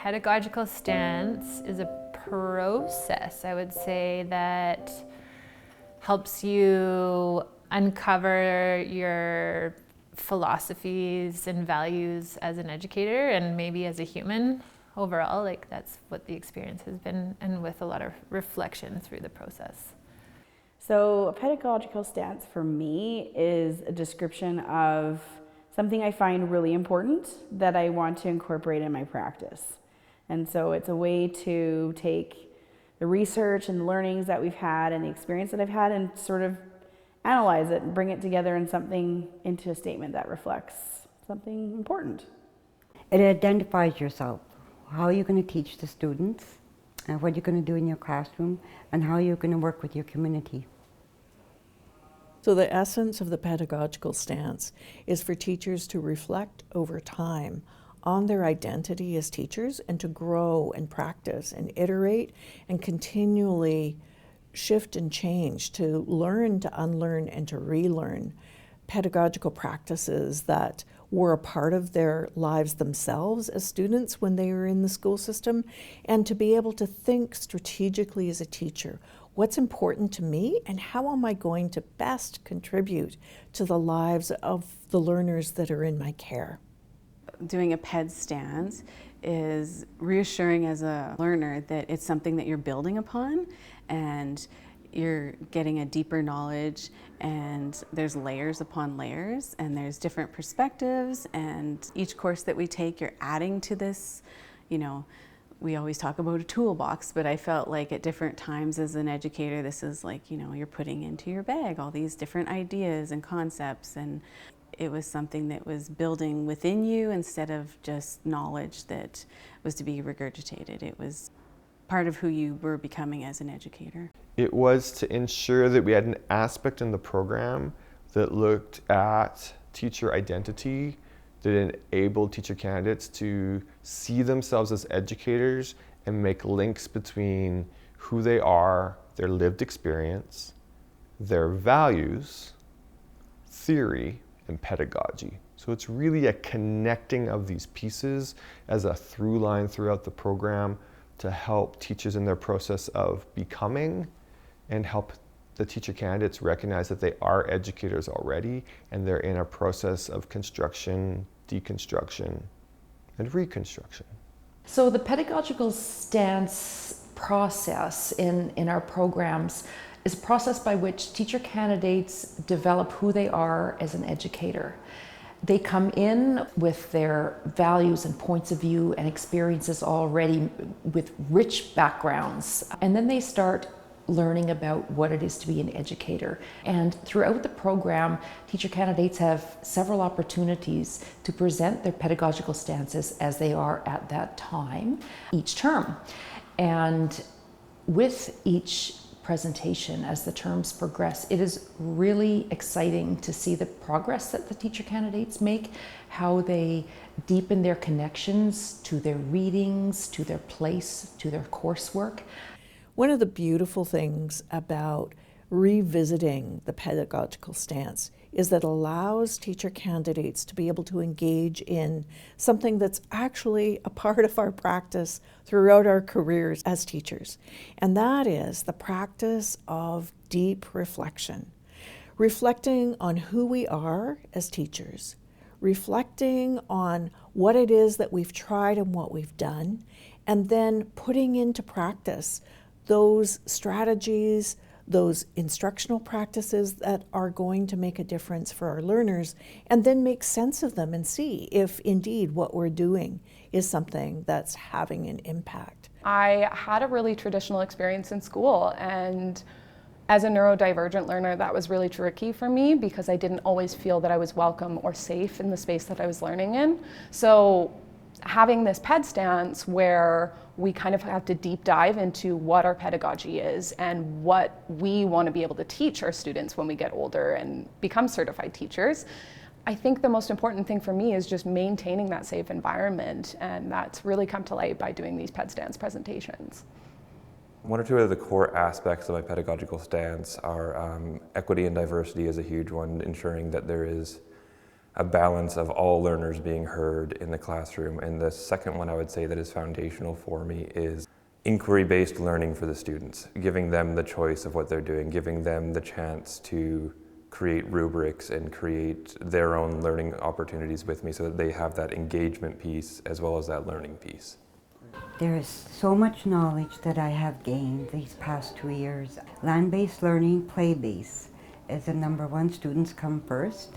pedagogical stance is a process, I would say, that helps you uncover your philosophies and values as an educator and maybe as a human overall. Like, that's what the experience has been, and with a lot of reflection through the process. So a pedagogical stance for me is a description of something I find really important that I want to incorporate in my practice. And so it's a way to take the research and the learnings that we've had and the experience that I've had and sort of analyze it and bring it together into a statement that reflects something important. It identifies yourself, how you're going to teach the students, and what you're going to do in your classroom, and how you're going to work with your community. So the essence of the pedagogical stance is for teachers to reflect over time on their identity as teachers and to grow and practice and iterate and continually shift and change, to learn, to unlearn, and to relearn pedagogical practices that were a part of their lives themselves as students when they were in the school system, and to be able to think strategically as a teacher. What's important to me, and how am I going to best contribute to the lives of the learners that are in my care? Doing a PED stance is reassuring as a learner that it's something that you're building upon, and you're getting a deeper knowledge, and there's layers upon layers, and there's different perspectives, and each course that we take, you're adding to this. You know, we always talk about a toolbox, but I felt like at different times as an educator, this is like, you know, you're putting into your bag all these different ideas and concepts, and it was something that was building within you instead of just knowledge that was to be regurgitated. It was part of who you were becoming as an educator. It was to ensure that we had an aspect in the program that looked at teacher identity, that enabled teacher candidates to see themselves as educators and make links between who they are, their lived experience, their values, theory, and pedagogy. So it's really a connecting of these pieces as a through line throughout the program to help teachers in their process of becoming, and help the teacher candidates recognize that they are educators already and they're in a process of construction, deconstruction, and reconstruction. So the pedagogical stance process in our programs is a process by which teacher candidates develop who they are as an educator. They come in with their values and points of view and experiences already with rich backgrounds, and then they start learning about what it is to be an educator. And throughout the program, teacher candidates have several opportunities to present their pedagogical stances as they are at that time, each term. And with each presentation, as the terms progress, it is really exciting to see the progress that the teacher candidates make, how they deepen their connections to their readings, to their place, to their coursework. One of the beautiful things about revisiting the pedagogical stance is that it allows teacher candidates to be able to engage in something that's actually a part of our practice throughout our careers as teachers. And that is the practice of deep reflection. Reflecting on who we are as teachers, reflecting on what it is that we've tried and what we've done, and then putting into practice those strategies, those instructional practices that are going to make a difference for our learners, and then make sense of them and see if indeed what we're doing is something that's having an impact. I had a really traditional experience in school, and as a neurodivergent learner, that was really tricky for me because I didn't always feel that I was welcome or safe in the space that I was learning in. So having this PED stance where we kind of have to deep dive into what our pedagogy is and what we want to be able to teach our students when we get older and become certified teachers. I think the most important thing for me is just maintaining that safe environment, and that's really come to light by doing these PED stance presentations. One or two of the core aspects of my pedagogical stance are equity and diversity is a huge one, ensuring that there is a balance of all learners being heard in the classroom. And the second one I would say that is foundational for me is inquiry-based learning for the students, giving them the choice of what they're doing, giving them the chance to create rubrics and create their own learning opportunities with me so that they have that engagement piece as well as that learning piece. There is so much knowledge that I have gained these past 2 years. Land-based learning, play-based is the number one. Students come first,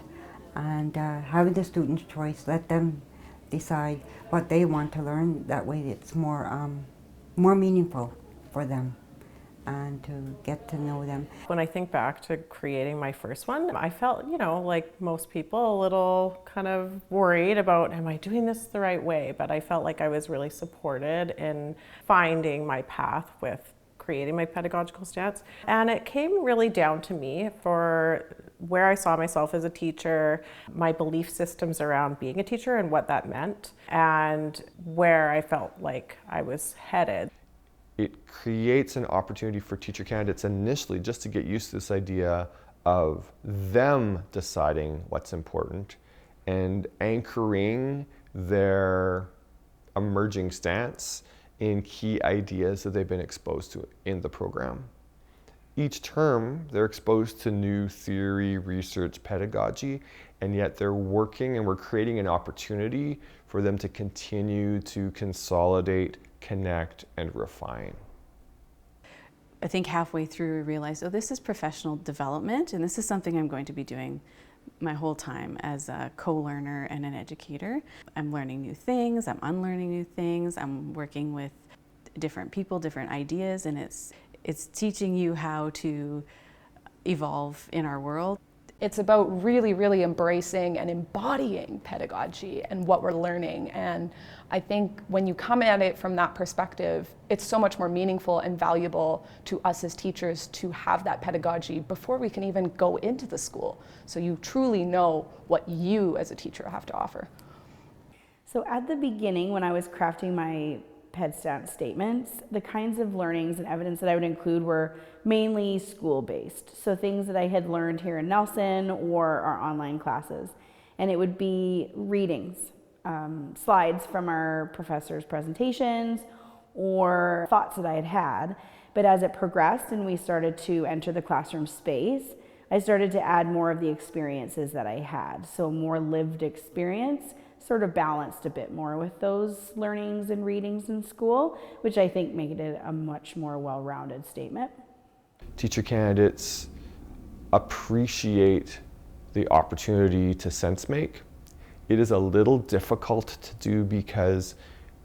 and having the students' choice, let them decide what they want to learn. That way it's more meaningful for them and to get to know them. When I think back to creating my first one, I felt, like most people, a little kind of worried about, am I doing this the right way? But I felt like I was really supported in finding my path with creating my pedagogical stance. And it came really down to me for where I saw myself as a teacher, my belief systems around being a teacher and what that meant, and where I felt like I was headed. It creates an opportunity for teacher candidates initially just to get used to this idea of them deciding what's important and anchoring their emerging stance in key ideas that they've been exposed to in the program. Each term, they're exposed to new theory, research, pedagogy, and yet they're working and we're creating an opportunity for them to continue to consolidate, connect, and refine. I think halfway through we realized, this is professional development, and this is something I'm going to be doing my whole time as a co-learner and an educator. I'm learning new things, I'm unlearning new things, I'm working with different people, different ideas, and it's teaching you how to evolve in our world. It's about really, really embracing and embodying pedagogy and what we're learning. And I think when you come at it from that perspective, it's so much more meaningful and valuable to us as teachers to have that pedagogy before we can even go into the school. So you truly know what you as a teacher have to offer. So at the beginning, when I was crafting my PedStat statements, the kinds of learnings and evidence that I would include were mainly school-based. So things that I had learned here in Nelson or our online classes. And it would be readings, slides from our professors' presentations, or thoughts that I had had. But as it progressed and we started to enter the classroom space, I started to add more of the experiences that I had. So more lived experience, sort of balanced a bit more with those learnings and readings in school, which I think made it a much more well-rounded statement. Teacher candidates appreciate the opportunity to sense make. It is a little difficult to do because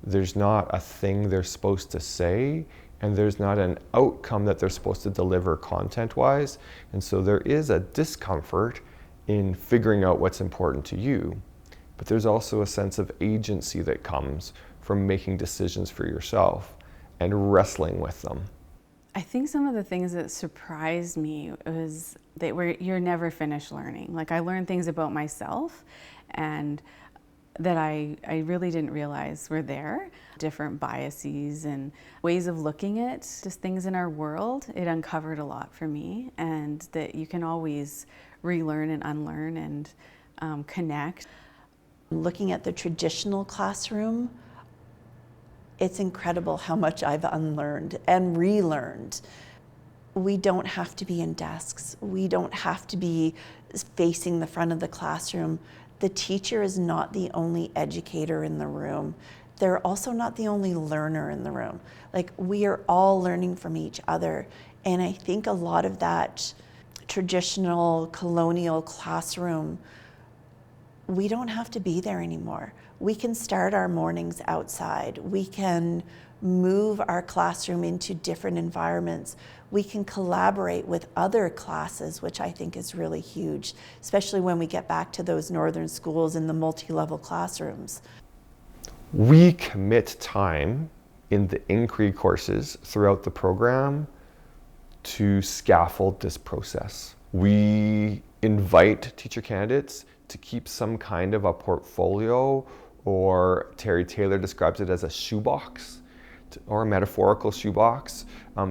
there's not a thing they're supposed to say and there's not an outcome that they're supposed to deliver content-wise. And so there is a discomfort in figuring out what's important to you. But there's also a sense of agency that comes from making decisions for yourself and wrestling with them. I think some of the things that surprised me was that you're never finished learning. Like, I learned things about myself and that I really didn't realize were there. Different biases and ways of looking at just things in our world. It uncovered a lot for me, and that you can always relearn and unlearn and connect. Looking at the traditional classroom, it's incredible how much I've unlearned and relearned. We don't have to be in desks. We don't have to be facing the front of the classroom. The teacher is not the only educator in the room. They're also not the only learner in the room. Like, we are all learning from each other. And I think a lot of that traditional colonial classroom, we don't have to be there anymore. We can start our mornings outside. We can move our classroom into different environments. We can collaborate with other classes, which I think is really huge, especially when we get back to those northern schools and the multi-level classrooms. We commit time in the inquiry courses throughout the program to scaffold this process. We invite teacher candidates to keep some kind of a portfolio, or Terry Taylor describes it as a shoebox, or a metaphorical shoebox,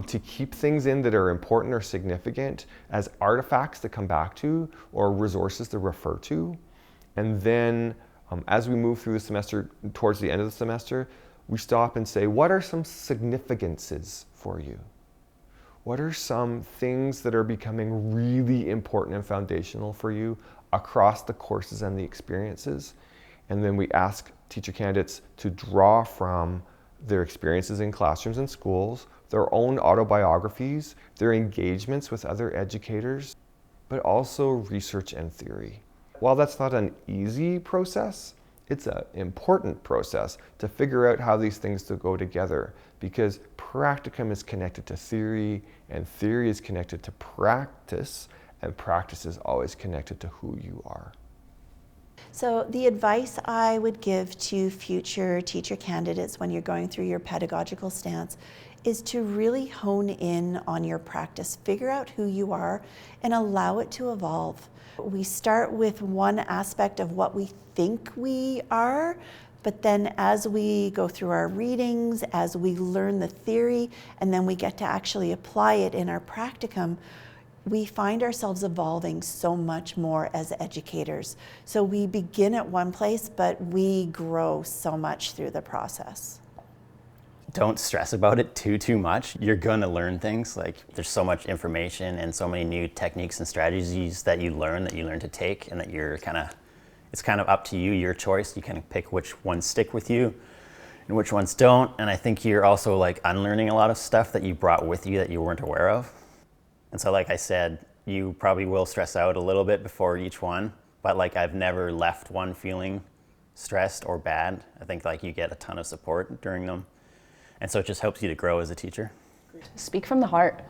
to keep things in that are important or significant as artifacts to come back to or resources to refer to. And then as we move through the semester, towards the end of the semester, we stop and say, what are some significances for you? What are some things that are becoming really important and foundational for you across the courses and the experiences? And then we ask teacher candidates to draw from their experiences in classrooms and schools, their own autobiographies, their engagements with other educators, but also research and theory. While that's not an easy process, it's an important process to figure out how these things to go together, because practicum is connected to theory and theory is connected to practice, and practice is always connected to who you are. So the advice I would give to future teacher candidates when you're going through your pedagogical stance is to really hone in on your practice, figure out who you are, and allow it to evolve. We start with one aspect of what we think we are, but then as we go through our readings, as we learn the theory, and then we get to actually apply it in our practicum, we find ourselves evolving so much more as educators. So we begin at one place, but we grow so much through the process. Don't stress about it too much. You're gonna learn things. Like, there's so much information and so many new techniques and strategies that you learn to take, and that it's kind of up to you, your choice. You kind of pick which ones stick with you and which ones don't. And I think you're also like unlearning a lot of stuff that you brought with you that you weren't aware of. And so, like I said, you probably will stress out a little bit before each one, but like I've never left one feeling stressed or bad. I think like you get a ton of support during them. And so it just helps you to grow as a teacher. Speak from the heart.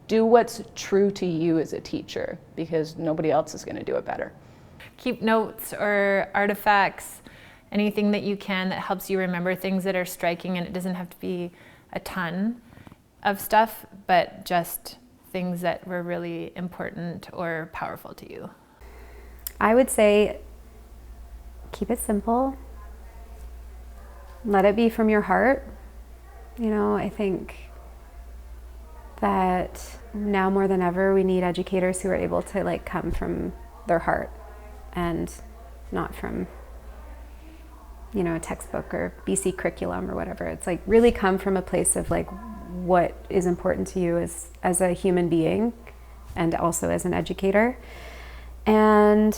Do what's true to you as a teacher, because nobody else is going to do it better. Keep notes or artifacts, anything that you can that helps you remember things that are striking, and it doesn't have to be a ton of stuff, but just things that were really important or powerful to you. I would say keep it simple. Let it be from your heart. You know, I think that now more than ever we need educators who are able to like come from their heart and not from, you know, a textbook or BC curriculum or whatever. It's like really come from a place of like what is important to you as a human being and also as an educator. And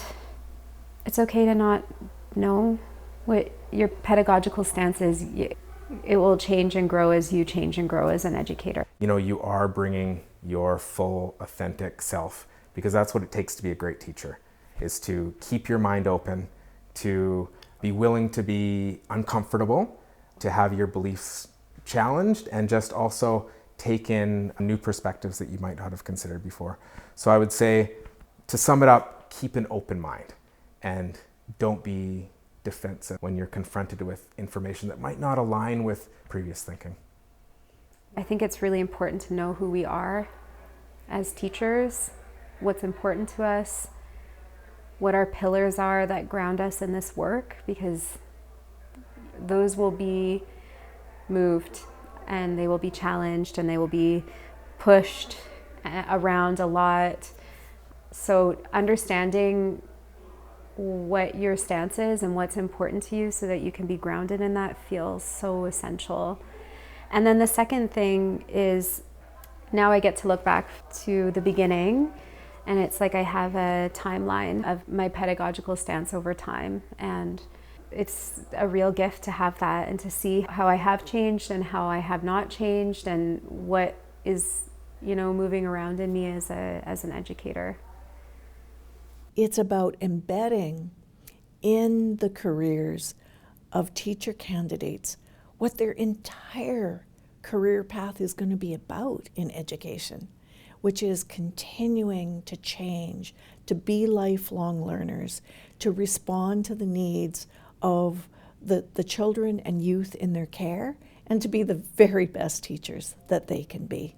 it's okay to not know what your pedagogical stance is. It will change and grow as you change and grow as an educator. You know, you are bringing your full, authentic self, because that's what it takes to be a great teacher, is to keep your mind open, to be willing to be uncomfortable, to have your beliefs challenged, and just also take in new perspectives that you might not have considered before. So I would say, to sum it up, keep an open mind and don't be defensive when you're confronted with information that might not align with previous thinking. I think it's really important to know who we are as teachers, what's important to us, what our pillars are that ground us in this work, because those will be moved and they will be challenged and they will be pushed around a lot. So understanding what your stance is and what's important to you so that you can be grounded in that feels so essential. And then the second thing is, now I get to look back to the beginning, and it's like I have a timeline of my pedagogical stance over time, and it's a real gift to have that and to see how I have changed and how I have not changed and what is, you know, moving around in me as an educator. It's about embedding in the careers of teacher candidates what their entire career path is going to be about in education, which is continuing to change, to be lifelong learners, to respond to the needs of the children and youth in their care, and to be the very best teachers that they can be.